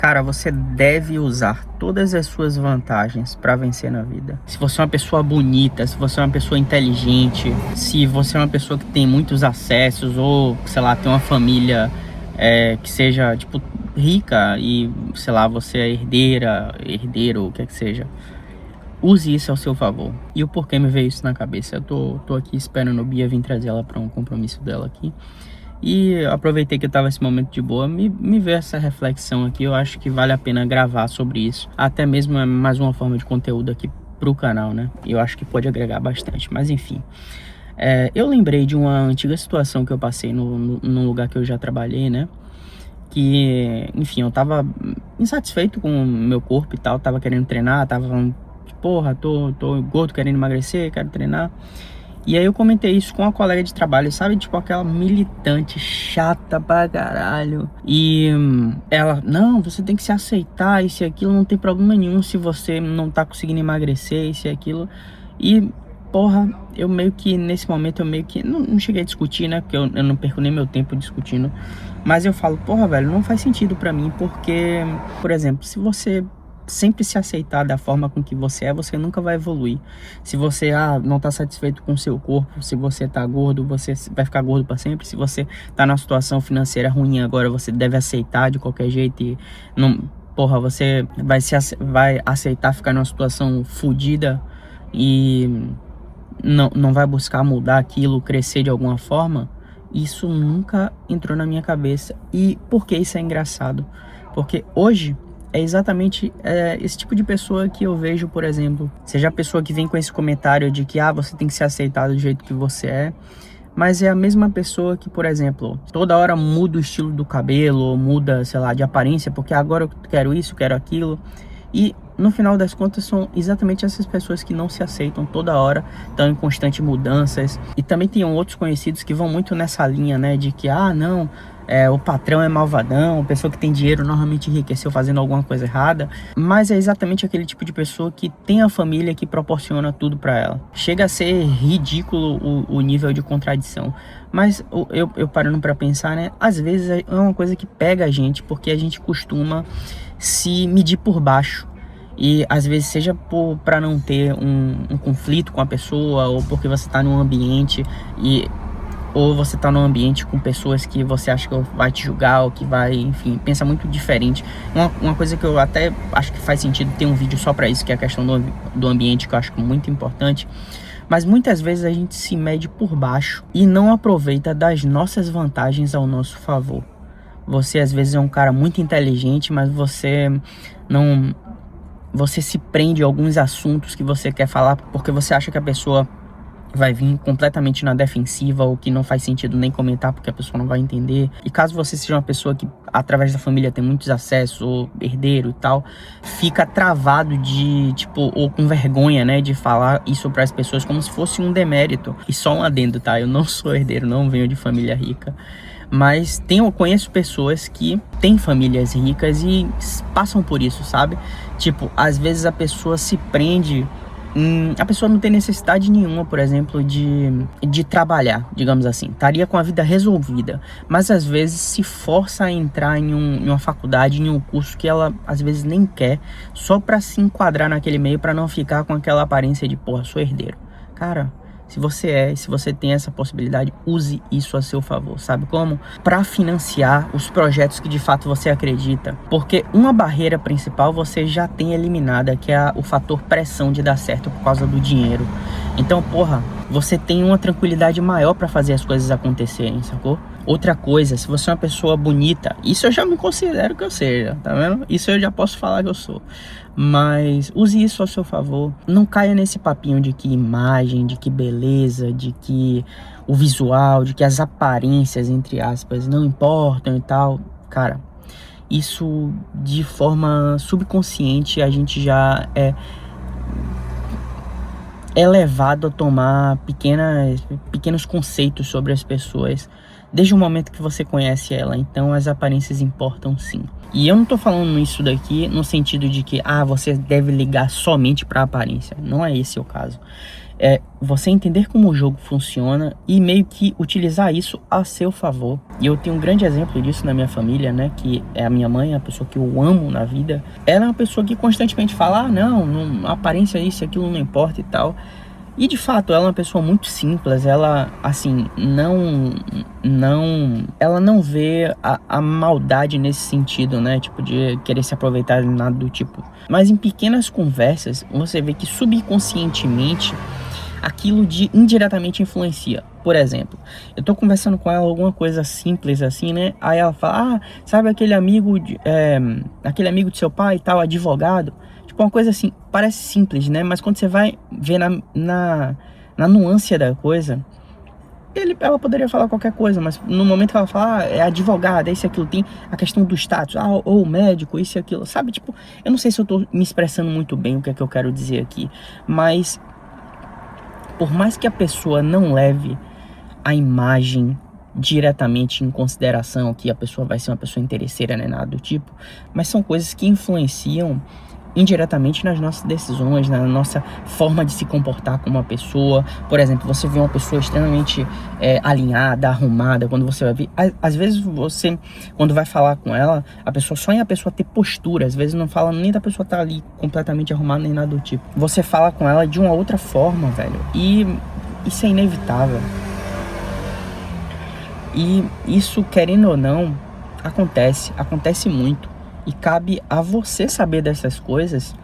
Cara, você deve usar todas as suas vantagens para vencer na vida. Se você é uma pessoa bonita, se você é uma pessoa inteligente, se você é uma pessoa que tem muitos acessos ou, sei lá, tem uma família que seja, tipo, rica e, sei lá, você é herdeiro, o que é que seja. Use isso ao seu favor. E o porquê me veio isso na cabeça? Eu tô aqui esperando o Bia vir trazer ela para um compromisso dela aqui. E aproveitei que eu tava nesse momento de boa, me veio essa reflexão aqui. Eu acho que vale a pena gravar sobre isso. Até mesmo é mais uma forma de conteúdo aqui pro canal, né? Eu acho que pode agregar bastante, mas enfim. Eu lembrei de uma antiga situação que eu passei no lugar que eu já trabalhei, né? Que, enfim, eu tava insatisfeito com o meu corpo e tal, tava querendo treinar, tava falando, porra, tô gordo, querendo emagrecer, quero treinar. E aí eu comentei isso com uma colega de trabalho, sabe? Tipo aquela militante chata pra caralho. E ela, não, você tem que se aceitar, isso e aquilo, não tem problema nenhum se você não tá conseguindo emagrecer, isso e aquilo. E, porra, eu meio que, nesse momento, eu meio que, não cheguei a discutir, né? Porque eu não perco nem meu tempo discutindo. Mas eu falo, porra, velho, não faz sentido pra mim, porque, por exemplo, se você sempre se aceitar da forma com que você é, você nunca vai evoluir. Se você não tá satisfeito com o seu corpo, se você tá gordo, você vai ficar gordo para sempre. Se você tá numa situação financeira ruim agora, você deve aceitar de qualquer jeito e não, porra, você vai aceitar ficar numa situação fodida e não vai buscar mudar aquilo, crescer de alguma forma. Isso nunca entrou na minha cabeça. E por que isso é engraçado? Porque hoje é exatamente esse tipo de pessoa que eu vejo, por exemplo. Seja a pessoa que vem com esse comentário de que você tem que se aceitar do jeito que você é. Mas é a mesma pessoa que, por exemplo, toda hora muda o estilo do cabelo, ou muda, sei lá, de aparência, porque agora eu quero isso, quero aquilo. E no final das contas são exatamente essas pessoas que não se aceitam toda hora, estão em constantes mudanças. E também tem outros conhecidos que vão muito nessa linha, né, de que, não, o patrão é malvadão, a pessoa que tem dinheiro normalmente enriqueceu fazendo alguma coisa errada. Mas é exatamente aquele tipo de pessoa que tem a família que proporciona tudo para ela. Chega a ser ridículo o nível de contradição. Mas eu parando para pensar, né, às vezes é uma coisa que pega a gente, porque a gente costuma se medir por baixo. E às vezes seja para não ter um conflito com a pessoa, ou porque você está num ambiente ou você tá num ambiente com pessoas que você acha que vai te julgar, ou que vai, enfim, pensa muito diferente. Uma coisa que eu até acho que faz sentido ter um vídeo só para isso, que é a questão do ambiente, que eu acho muito importante. Mas muitas vezes a gente se mede por baixo e não aproveita das nossas vantagens ao nosso favor. Você às vezes é um cara muito inteligente, mas você se prende a alguns assuntos que você quer falar porque você acha que a pessoa vai vir completamente na defensiva, ou que não faz sentido nem comentar porque a pessoa não vai entender. E caso você seja uma pessoa que através da família tem muitos acessos, ou herdeiro e tal, fica travado ou com vergonha, né, de falar isso para as pessoas como se fosse um demérito. E só um adendo, tá? Eu não sou herdeiro, não venho de família rica. Mas eu conheço pessoas que têm famílias ricas e passam por isso, sabe? Tipo, às vezes a pessoa se prende. A pessoa não tem necessidade nenhuma, por exemplo, de trabalhar, digamos assim. Estaria com a vida resolvida. Mas às vezes se força a entrar em uma faculdade, em um curso que ela às vezes nem quer, só para se enquadrar naquele meio, para não ficar com aquela aparência de, porra, sou herdeiro. Cara, se você tem essa possibilidade, use isso a seu favor, sabe como? Para financiar os projetos que de fato você acredita. Porque uma barreira principal você já tem eliminada, que é o fator pressão de dar certo por causa do dinheiro. Então, porra, você tem uma tranquilidade maior para fazer as coisas acontecerem, sacou? Outra coisa, se você é uma pessoa bonita, isso eu já me considero que eu seja, tá vendo? Isso eu já posso falar que eu sou. Mas use isso a seu favor. Não caia nesse papinho de que imagem, de que beleza, de que o visual, de que as aparências, entre aspas, não importam e tal. Cara, isso de forma subconsciente a gente já é levado a tomar pequenos conceitos sobre as pessoas desde o momento que você conhece ela. Então as aparências importam sim. E eu não tô falando isso daqui no sentido de que você deve ligar somente para a aparência. Não é esse o caso. É você entender como o jogo funciona e meio que utilizar isso a seu favor. E eu tenho um grande exemplo disso na minha família, né? Que é a minha mãe, a pessoa que eu amo na vida. Ela é uma pessoa que constantemente fala, não, aparência isso, aquilo não importa e tal. E de fato, ela é uma pessoa muito simples, ela, assim, ela não vê a maldade nesse sentido, né, tipo, de querer se aproveitar de nada do tipo. Mas em pequenas conversas, você vê que subconscientemente, aquilo indiretamente influencia. Por exemplo, eu tô conversando com ela alguma coisa simples assim, né, aí ela fala, sabe aquele amigo de seu pai e tal, advogado? Tipo, uma coisa assim, parece simples, né? Mas quando você vai ver na nuance da coisa, ela poderia falar qualquer coisa, mas no momento que ela fala, é advogada, isso e aquilo, tem a questão do status, ou médico, isso e aquilo, sabe? Tipo, eu não sei se eu tô me expressando muito bem o que é que eu quero dizer aqui, mas por mais que a pessoa não leve a imagem diretamente em consideração, que a pessoa vai ser uma pessoa interesseira, né, nada do tipo, mas são coisas que influenciam indiretamente nas nossas decisões, na nossa forma de se comportar como uma pessoa. Por exemplo, você vê uma pessoa extremamente alinhada, arrumada, quando você vai ver, às vezes você, quando vai falar com ela, a pessoa só em a pessoa ter postura, às vezes não fala nem da pessoa estar ali completamente arrumada, nem nada do tipo. Você fala com ela de uma outra forma, velho, e isso é inevitável. E isso, querendo ou não, acontece muito. E cabe a você saber dessas coisas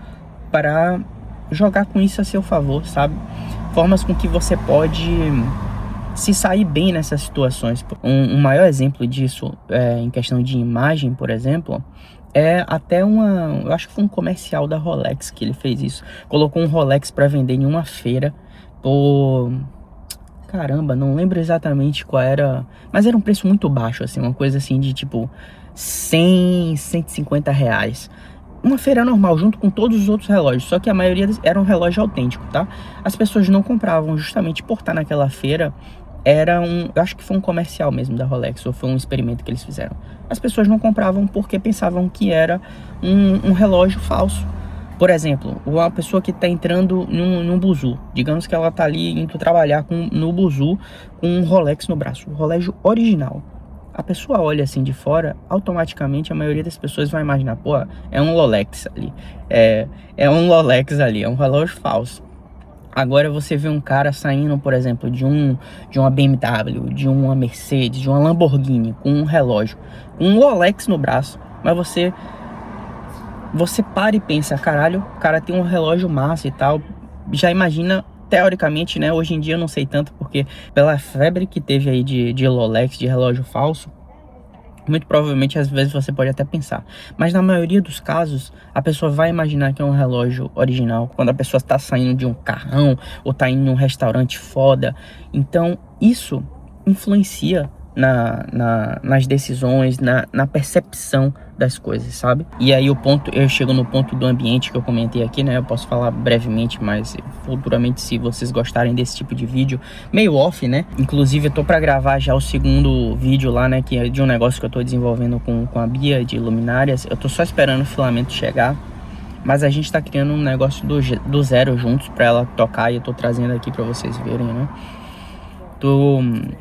para jogar com isso a seu favor, sabe? Formas com que você pode se sair bem nessas situações. Um maior exemplo disso, em questão de imagem, por exemplo, é até eu acho que foi um comercial da Rolex que ele fez isso. Colocou um Rolex para vender em uma feira por... Caramba, não lembro exatamente qual era, mas era um preço muito baixo, assim, uma coisa assim de tipo 100, 150 reais. Uma feira normal, junto com todos os outros relógios, só que a maioria era um relógio autêntico, tá? As pessoas não compravam justamente por estar naquela feira. Eu acho que foi um comercial mesmo da Rolex, ou foi um experimento que eles fizeram. As pessoas não compravam porque pensavam que era um relógio falso. Por exemplo, uma pessoa que está entrando num buzu, digamos que ela está ali indo trabalhar no buzu com um Rolex no braço, o relógio original. A pessoa olha assim de fora, automaticamente a maioria das pessoas vai imaginar, pô, é um Rolex ali, é um Rolex ali, é um relógio falso. Agora você vê um cara saindo, por exemplo, de uma BMW, de uma Mercedes, de uma Lamborghini, com um relógio, com um Rolex no braço, mas você para e pensa, caralho, o cara tem um relógio massa e tal, já imagina, teoricamente, né, hoje em dia eu não sei tanto, porque pela febre que teve aí de Rolex, de relógio falso, muito provavelmente às vezes você pode até pensar, mas na maioria dos casos, a pessoa vai imaginar que é um relógio original, quando a pessoa está saindo de um carrão, ou está indo em um restaurante foda. Então isso influencia nas decisões, na percepção das coisas, sabe? E aí eu chego no ponto do ambiente que eu comentei aqui, né? Eu posso falar brevemente, mas futuramente, se vocês gostarem desse tipo de vídeo, meio off, né? Inclusive eu tô pra gravar já o segundo vídeo lá, né? Que é de um negócio que eu tô desenvolvendo com a Bia, de luminárias. Eu tô só esperando o filamento chegar, mas a gente tá criando um negócio do zero juntos pra ela tocar, e eu tô trazendo aqui pra vocês verem, né?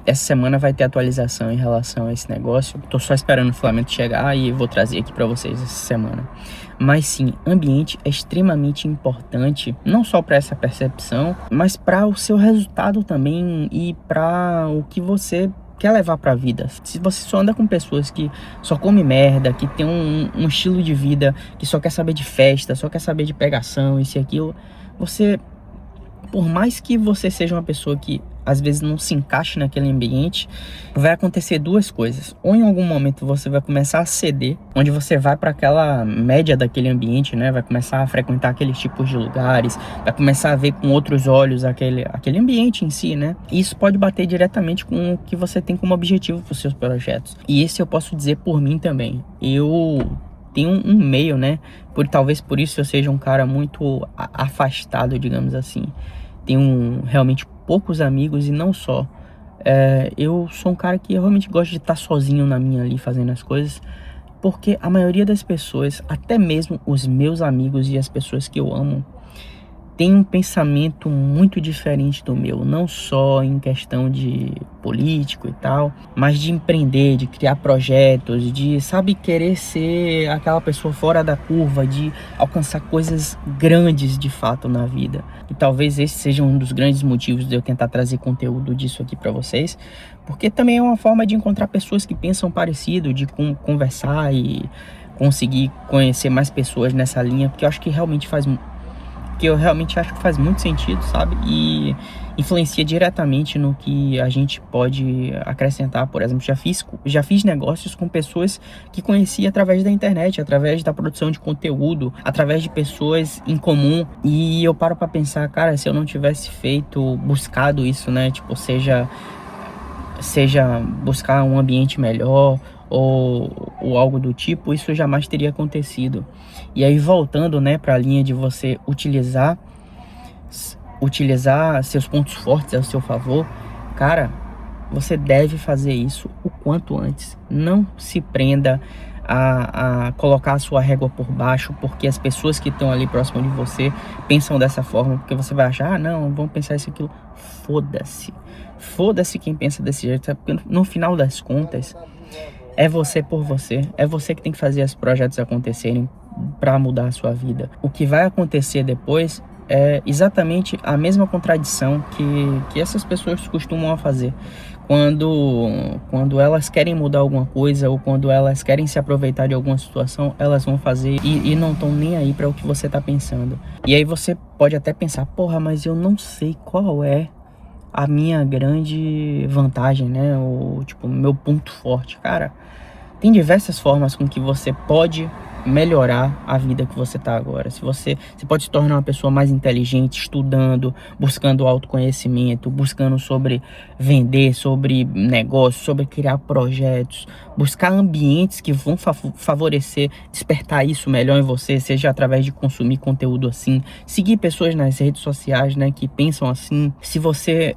Essa semana vai ter atualização em relação a esse negócio. Tô só esperando o filamento chegar e vou trazer aqui para vocês essa semana. Mas sim, ambiente é extremamente importante, não só para essa percepção, mas para o seu resultado também e para o que você quer levar para a vida. Se você só anda com pessoas que só come merda, que tem um estilo de vida que só quer saber de festa, só quer saber de pegação, isso e aquilo, você, por mais que você seja uma pessoa que às vezes não se encaixe naquele ambiente, vai acontecer duas coisas. Ou em algum momento você vai começar a ceder, onde você vai para aquela média daquele ambiente, né? Vai começar a frequentar aqueles tipos de lugares, vai começar a ver com outros olhos aquele ambiente em si, né? E isso pode bater diretamente com o que você tem como objetivo para os seus projetos. E esse eu posso dizer por mim também. Eu tenho um meio, né? Talvez por isso eu seja um cara muito afastado, digamos assim. Tenho realmente poucos amigos, e não só. Eu sou um cara que realmente gosta de estar sozinho na minha ali, fazendo as coisas, porque a maioria das pessoas, até mesmo os meus amigos e as pessoas que eu amo, tem um pensamento muito diferente do meu, não só em questão de político e tal, mas de empreender, de criar projetos, de, sabe, querer ser aquela pessoa fora da curva, de alcançar coisas grandes de fato na vida. E talvez esse seja um dos grandes motivos de eu tentar trazer conteúdo disso aqui para vocês, porque também é uma forma de encontrar pessoas que pensam parecido, de conversar e conseguir conhecer mais pessoas nessa linha, porque eu acho que eu realmente acho que faz muito sentido, sabe? E influencia diretamente no que a gente pode acrescentar. Por exemplo, já fiz negócios com pessoas que conheci através da internet, através da produção de conteúdo, através de pessoas em comum. E eu paro pra pensar, cara, se eu não tivesse buscado isso, né? Tipo, seja buscar um ambiente melhor ou algo do tipo, isso jamais teria acontecido. E aí, voltando, né, para a linha de você utilizar seus pontos fortes ao seu favor, cara, você deve fazer isso o quanto antes. Não se prenda a colocar a sua régua por baixo, porque as pessoas que estão ali próximo de você pensam dessa forma, porque você vai achar, ah, não, vamos pensar isso, aquilo. Foda-se. Foda-se quem pensa desse jeito, porque no final das contas, é você por você. É você que tem que fazer os projetos acontecerem para mudar a sua vida. O que vai acontecer depois é exatamente a mesma contradição que essas pessoas costumam fazer. Quando elas querem mudar alguma coisa ou quando elas querem se aproveitar de alguma situação, elas vão fazer e não estão nem aí para o que você está pensando. E aí você pode até pensar, porra, mas eu não sei qual é a minha grande vantagem, né? O tipo, meu ponto forte. Cara, tem diversas formas com que você pode melhorar a vida que você tá agora. Você pode se tornar uma pessoa mais inteligente, estudando, buscando autoconhecimento, buscando sobre vender, sobre negócio, sobre criar projetos, buscar ambientes que vão favorecer, despertar isso melhor em você, seja através de consumir conteúdo assim, seguir pessoas nas redes sociais, né, que pensam assim. Se você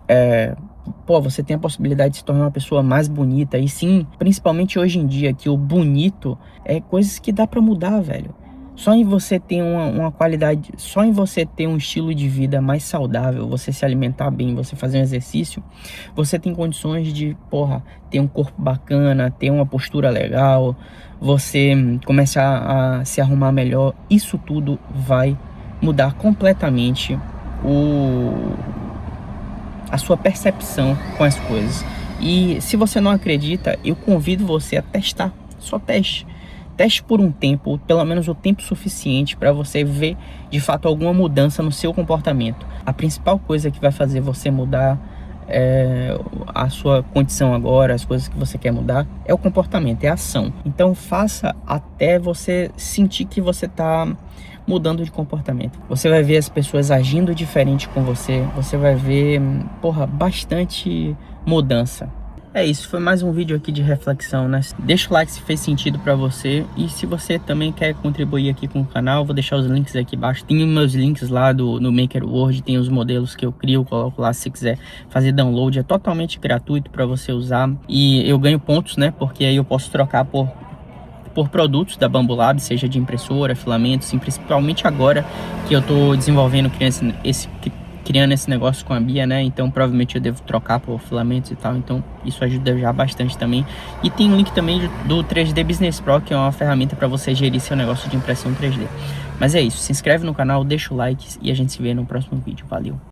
você tem a possibilidade de se tornar uma pessoa mais bonita. E sim, principalmente hoje em dia, que o bonito é coisas que dá pra mudar, velho. Só em você ter uma qualidade, só em você ter um estilo de vida mais saudável, você se alimentar bem, você fazer um exercício, você tem condições de, ter um corpo bacana, ter uma postura legal, você começar a se arrumar melhor. Isso tudo vai mudar completamente a sua percepção com as coisas. E se você não acredita, eu convido você a testar. Só teste. Teste por um tempo, pelo menos o tempo suficiente para você ver de fato alguma mudança no seu comportamento. A principal coisa que vai fazer você mudar a sua condição agora, as coisas que você quer mudar, é o comportamento, é a ação. Então faça até você sentir que você está mudando de comportamento. Você vai ver as pessoas agindo diferente com você. Você vai ver, bastante mudança. É isso, foi mais um vídeo aqui de reflexão, né? Deixa o like se fez sentido pra você. E se você também quer contribuir aqui com o canal, vou deixar os links aqui embaixo. Tem meus links lá no Maker Word, tem os modelos que eu crio, coloco lá se você quiser fazer download. É totalmente gratuito pra você usar. E eu ganho pontos, né? Porque aí eu posso trocar por produtos da Bambu Lab, seja de impressora, filamentos, principalmente agora que eu tô desenvolvendo, criando esse negócio com a Bia, né? Então provavelmente eu devo trocar por filamentos e tal, então isso ajuda já bastante também. E tem um link também do 3D Business Pro, que é uma ferramenta para você gerir seu negócio de impressão 3D. Mas é isso, se inscreve no canal, deixa o like e a gente se vê no próximo vídeo. Valeu!